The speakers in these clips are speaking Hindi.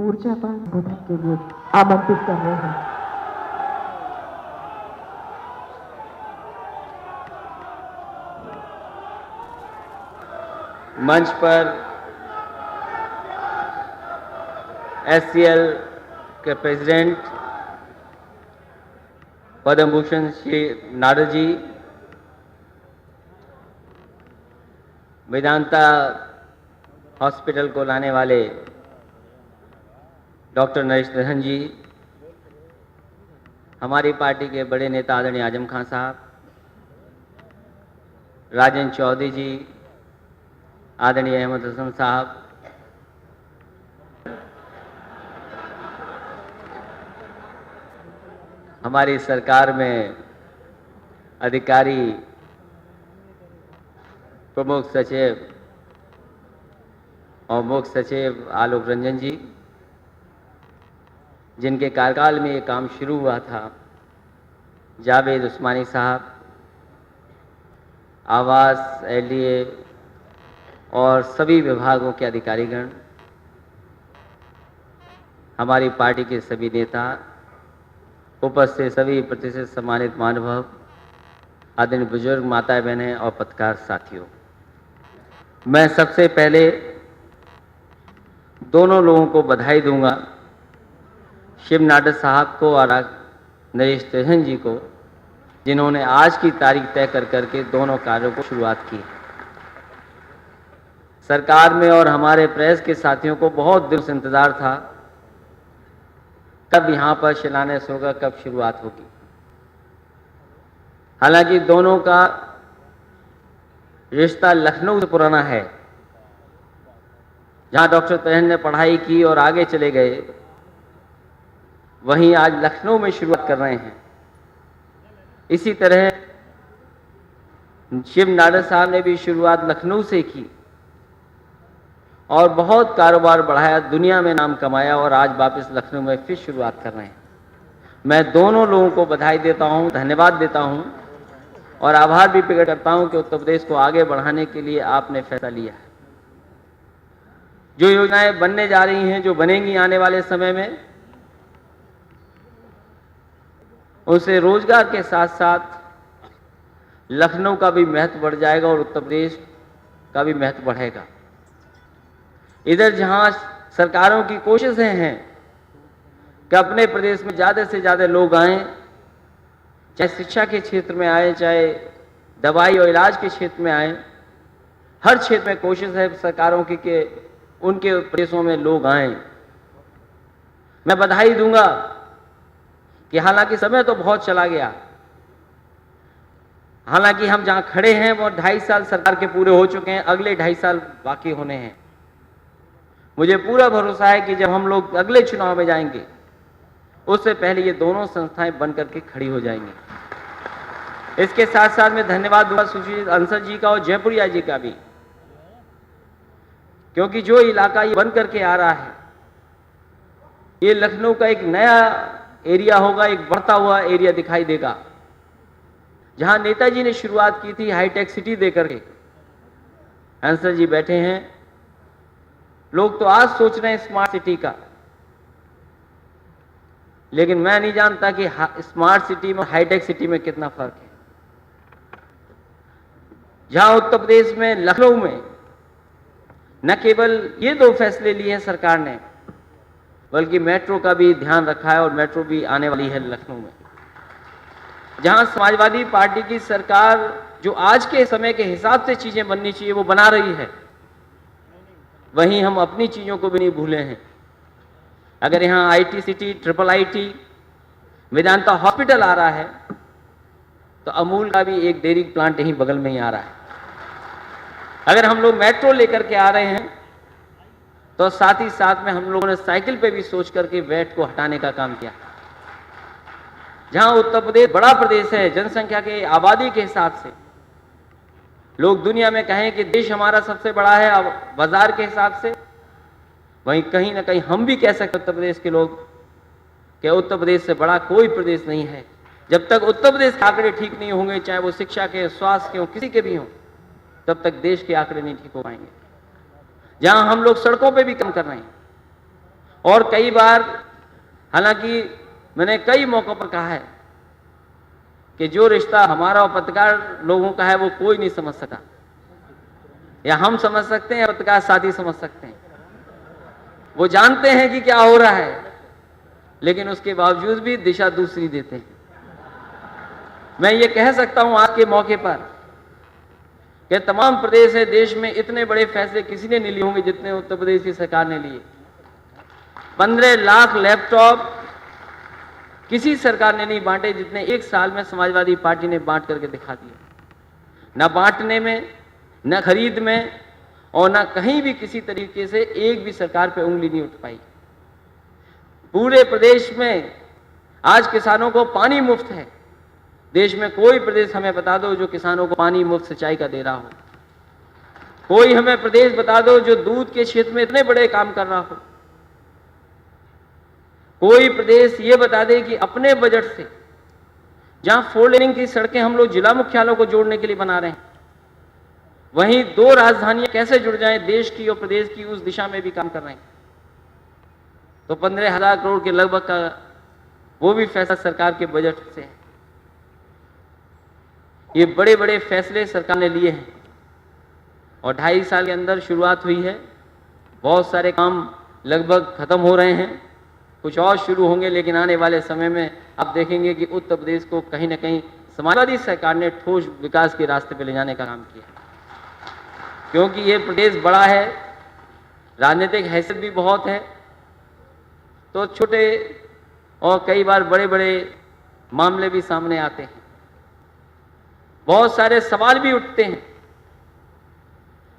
ऊर्जावान बोधन के लिए आमंत्रित कर रहे हैं। मंच पर एससीएल के प्रेसिडेंट पद्म भूषण श्री नारद जी, वेदांता हॉस्पिटल को लाने वाले डॉक्टर नरेश दहन जी, हमारी पार्टी के बड़े नेता आदरणीय आजम खान साहब, राजेंद्र चौधरी जी, आदरणीय अहमद हसन साहब, हमारी सरकार में अधिकारी प्रमुख सचिव और मुख्य सचिव आलोक रंजन जी, जिनके कार्यकाल में ये काम शुरू हुआ था, जावेद उस्मानी साहब, आवास, एलडीए और सभी विभागों के अधिकारीगण, हमारी पार्टी के सभी नेता, उपस्थित सभी प्रतिष्ठित सम्मानित महानुभाव, आदरणीय बुजुर्ग, माताएं, बहनें और पत्रकार साथियों, मैं सबसे पहले दोनों लोगों को बधाई दूंगा, शिव नाडर साहब को और नरेश दहन जी को, जिन्होंने आज की तारीख तय कर करके दोनों कार्यों को शुरुआत की। सरकार में और हमारे प्रेस के साथियों को बहुत दिल से इंतजार था कब यहां पर शिलान्यास होगा, कब शुरुआत होगी। हालांकि दोनों का रिश्ता लखनऊ से पुराना है, जहां डॉक्टर दहन ने पढ़ाई की और आगे चले गए, वहीं आज लखनऊ में शुरुआत कर रहे हैं। इसी तरह शिव नाडर साहब ने भी शुरुआत लखनऊ से की और बहुत कारोबार बढ़ाया, दुनिया में नाम कमाया और आज वापस लखनऊ में फिर शुरुआत कर रहे हैं। मैं दोनों लोगों को बधाई देता हूं, धन्यवाद देता हूं और आभार भी प्रकट करता हूं कि उत्तर प्रदेश को आगे बढ़ाने के लिए आपने फैसला लिया है। जो योजनाएं बनने जा रही हैं, जो बनेंगी आने वाले समय में, उससे रोजगार के साथ साथ लखनऊ का भी महत्व बढ़ जाएगा और उत्तर प्रदेश का भी महत्व बढ़ेगा। इधर जहां सरकारों की कोशिशें हैं कि अपने प्रदेश में ज़्यादा से ज़्यादा लोग आएं, चाहे शिक्षा के क्षेत्र में आए, चाहे दवाई और इलाज के क्षेत्र में आए, हर क्षेत्र में कोशिश है सरकारों की कि उनके प्रदेशों में लोग आएं। मैं बधाई दूंगा कि हालांकि समय तो बहुत चला गया, हालांकि हम जहां खड़े हैं वो 2.5 साल सरकार के पूरे हो चुके हैं, अगले 2.5 साल बाकी होने हैं। मुझे पूरा भरोसा है कि जब हम लोग अगले चुनाव में जाएंगे, उससे पहले ये दोनों संस्थाएं बन करके खड़ी हो जाएंगी। इसके साथ साथ मैं धन्यवाद दूंगा सुशील अंसर जी का और जयपुरिया जी का भी, क्योंकि जो इलाका ये बन करके आ रहा है, ये लखनऊ का एक नया एरिया होगा, एक बढ़ता हुआ एरिया दिखाई देगा। जहां नेताजी ने शुरुआत की थी हाईटेक सिटी देकर के, अंसर जी बैठे हैं, लोग तो आज सोच रहे हैं स्मार्ट सिटी का, लेकिन मैं नहीं जानता कि स्मार्ट सिटी में हाईटेक सिटी में कितना फर्क है। जहां उत्तर प्रदेश में लखनऊ में न केवल ये 2 फैसले लिए हैं सरकार ने, बल्कि मेट्रो का भी ध्यान रखा है और मेट्रो भी आने वाली है लखनऊ में। जहां समाजवादी पार्टी की सरकार जो आज के समय के हिसाब से चीजें बननी चाहिए वो बना रही है, वहीं हम अपनी चीजों को भी नहीं भूले हैं। अगर यहां IT city, triple IT, Vedanta hospital आ रहा है, तो अमूल का भी एक डेयरी प्लांट यहीं बगल में ही आ रहा है। अगर हम लोग मेट्रो लेकर के आ रहे हैं, तो साथ ही साथ में हम लोगों ने साइकिल पे भी सोच करके वैट को हटाने का काम किया। जहां उत्तर प्रदेश बड़ा प्रदेश है, जनसंख्या के आबादी के हिसाब से लोग दुनिया में कहें कि देश हमारा सबसे बड़ा है बाजार के हिसाब से, वहीं कहीं ना कहीं हम भी कह सकते उत्तर प्रदेश के लोग कि उत्तर प्रदेश से बड़ा कोई प्रदेश नहीं है। जब तक उत्तर प्रदेश के आंकड़े ठीक नहीं होंगे, चाहे वो शिक्षा के, स्वास्थ्य के हों, किसी के भी हों, तब तक देश के आंकड़े नहीं ठीक हो पाएंगे। जहां हम लोग सड़कों पे भी काम कर रहे हैं, और कई बार, हालांकि मैंने कई मौकों पर कहा है कि जो रिश्ता हमारा और पत्रकार लोगों का है वो कोई नहीं समझ सका, या हम समझ सकते हैं या पत्रकार साथी समझ सकते हैं। वो जानते हैं कि क्या हो रहा है, लेकिन उसके बावजूद भी दिशा दूसरी देते हैं। मैं ये कह सकता हूं आज के मौके पर कि तमाम प्रदेश है देश में, इतने बड़े फैसले किसी ने नहीं लिए होंगे जितने उत्तर प्रदेश की सरकार ने लिए। 15 लाख लैपटॉप किसी सरकार ने नहीं बांटे जितने एक साल में समाजवादी पार्टी ने बांट करके दिखा दिए। न बांटने में, न खरीद में, और न कहीं भी किसी तरीके से एक भी सरकार पे उंगली नहीं उठ पाई। पूरे प्रदेश में आज किसानों को पानी मुफ्त है। देश में कोई प्रदेश हमें बता दो जो किसानों को पानी मुफ्त सिंचाई का दे रहा हो। कोई हमें प्रदेश बता दो जो दूध के क्षेत्र में इतने बड़े काम कर रहा हो। कोई प्रदेश ये बता दे कि अपने बजट से, जहां 4 लेनिंग की सड़कें हम लोग जिला मुख्यालयों को जोड़ने के लिए बना रहे हैं, वहीं 2 राजधानियां कैसे जुड़ जाएं देश की और प्रदेश की, उस दिशा में भी काम कर रहे हैं। तो 15,000 करोड़ के लगभग का वो भी फैसला सरकार के बजट से है। ये बड़े बड़े फैसले सरकार ने लिए हैं और 2.5 साल के अंदर शुरुआत हुई है। बहुत सारे काम लगभग खत्म हो रहे हैं, कुछ और शुरू होंगे, लेकिन आने वाले समय में आप देखेंगे कि उत्तर प्रदेश को कहीं ना कहीं समाजवादी सरकार ने ठोस विकास के रास्ते पर ले जाने का काम किया। क्योंकि ये प्रदेश बड़ा है, राजनीतिक हैसियत भी बहुत है, तो छोटे और कई बार बड़े बड़े मामले भी सामने आते हैं, बहुत सारे सवाल भी उठते हैं,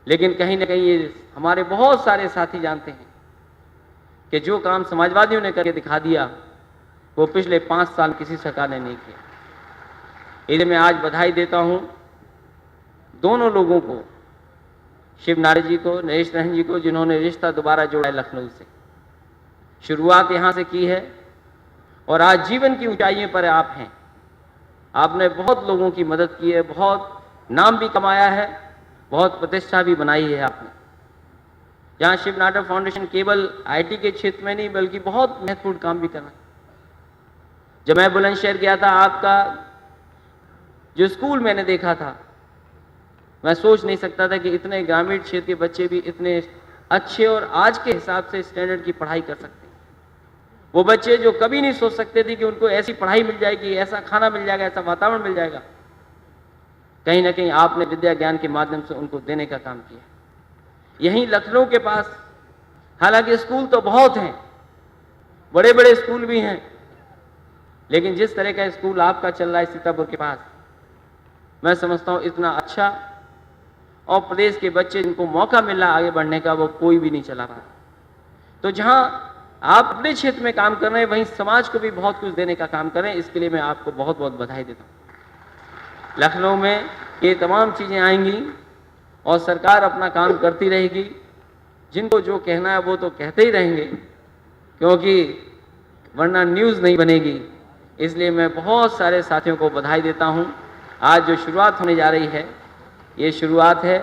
लेकिन कहीं ना कहीं ये हमारे बहुत सारे साथी जानते हैं कि जो काम समाजवादियों ने करके दिखा दिया वो पिछले 5 साल किसी सरकार ने नहीं किया। इसलिए मैं आज बधाई देता हूं दोनों लोगों को, शिव नारे जी को, नरेश रहन जी को, जिन्होंने रिश्ता दोबारा जोड़ा है लखनऊ से। शुरुआत यहां से की है और आज जीवन की ऊंचाइयों पर आप हैं। आपने बहुत लोगों की मदद की है, बहुत नाम भी कमाया है, बहुत प्रतिष्ठा भी बनाई है आपने। जहां शिव नाडर फाउंडेशन केवल आईटी के क्षेत्र में नहीं बल्कि बहुत महत्वपूर्ण काम भी कर रहा है। जब मैं बुलंदशहर गया था, आपका जो स्कूल मैंने देखा था, मैं सोच नहीं सकता था कि इतने ग्रामीण क्षेत्र के बच्चे भी इतने अच्छे और आज के हिसाब से स्टैंडर्ड की पढ़ाई कर सकते हैं। वो बच्चे जो कभी नहीं सोच सकते थे कि उनको ऐसी पढ़ाई मिल जाएगी, ऐसा खाना मिल जाएगा, ऐसा वातावरण मिल जाएगा, कहीं ना कहीं आपने विद्या ज्ञान के माध्यम से उनको देने का काम किया। यहीं लखनऊ के पास हालांकि स्कूल तो बहुत हैं, बड़े बड़े स्कूल भी हैं, लेकिन जिस तरह का स्कूल आपका चल रहा है सीतापुर के पास, मैं समझता हूं इतना अच्छा, और प्रदेश के बच्चे जिनको मौका मिल रहा आगे बढ़ने का, वो कोई भी नहीं चला रहा। तो जहां आप अपने क्षेत्र में काम कर रहे हैं, वहीं समाज को भी बहुत कुछ देने का काम करें। इसके लिए मैं आपको बहुत बहुत बधाई देता हूं। लखनऊ में ये तमाम चीजें आएंगी और सरकार अपना काम करती रहेगी। जिनको जो कहना है वो तो कहते ही रहेंगे, क्योंकि वरना न्यूज़ नहीं बनेगी। इसलिए मैं बहुत सारे साथियों को बधाई देता हूं। आज जो शुरुआत होने जा रही है, ये शुरुआत है,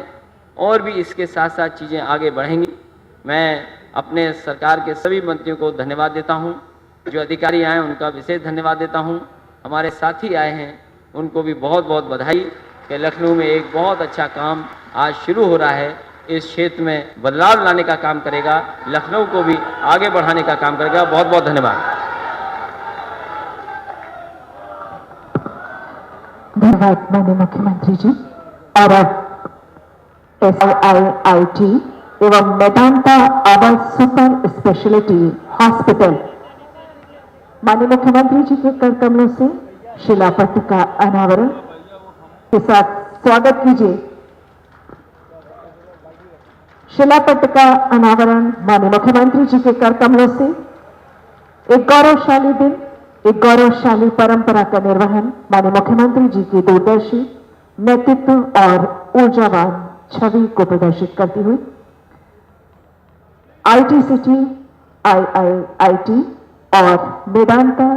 और भी इसके साथ साथ चीज़ें आगे बढ़ेंगी। मैं अपने सरकार के सभी मंत्रियों को धन्यवाद देता हूं, जो अधिकारी आए उनका विशेष धन्यवाद देता हूं, हमारे साथी आए हैं उनको भी बहुत बहुत बधाई कि लखनऊ में एक बहुत अच्छा काम आज शुरू हो रहा है। इस क्षेत्र में बदलाव लाने का काम करेगा, लखनऊ को भी आगे बढ़ाने का काम करेगा। बहुत बहुत धन्यवाद। धन्यवाद माननीय मुख्यमंत्री जी। और अब SIIT एवं मेदांता आवास सुपर स्पेशलिटी हॉस्पिटल, माननीय मुख्यमंत्री जी के कर कमलों से शिलापट्ट का अनावरण के साथ स्वागत कीजिए। शिलापट्ट का अनावरण माननीय मुख्यमंत्री जी के कर कमलों से एक गौरवशाली दिन, एक गौरवशाली परंपरा का निर्वहन माननीय मुख्यमंत्री जी की दूरदर्शी नेतृत्व और ऊर्जावान छवि को प्रदर्शित करती हुई IT सिटी, IIIT और मेदांता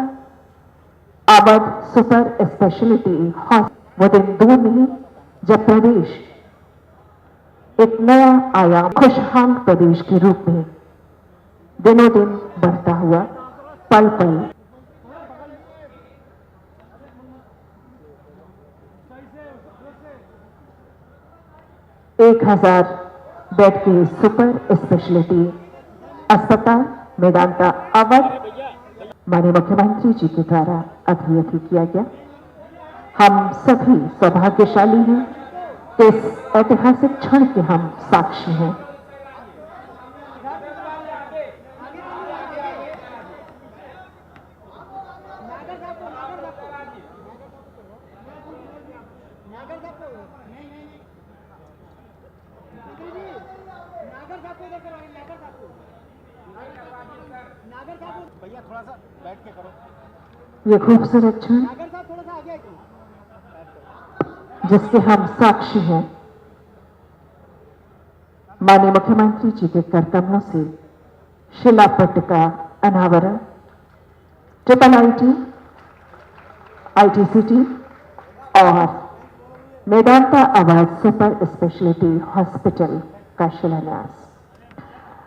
आबद सुपर स्पेशलिटी हॉस्पिटल, वो दिन दूर नहीं जब प्रदेश एक नया आयाम खुशहाल प्रदेश के रूप में दिनों दिन बढ़ता हुआ पल पल 1000 बेड की सुपर स्पेशलिटी अस्पताल मेदांता अवध माननीय मुख्यमंत्री जी के द्वारा अभी किया गया। हम सभी सौभाग्यशाली हैं कि इस ऐतिहासिक क्षण के हम साक्षी हैं। भैया थोड़ा सा बैठ के करो। ये खूबसूरत क्षण थोड़ा सा आगे जिसके हम साक्षी हैं, माननीय मुख्यमंत्री जी के कर कमलों से शिलापट का अनावरण IIT और Medanta Awadh super speciality hospital का शिलान्यास।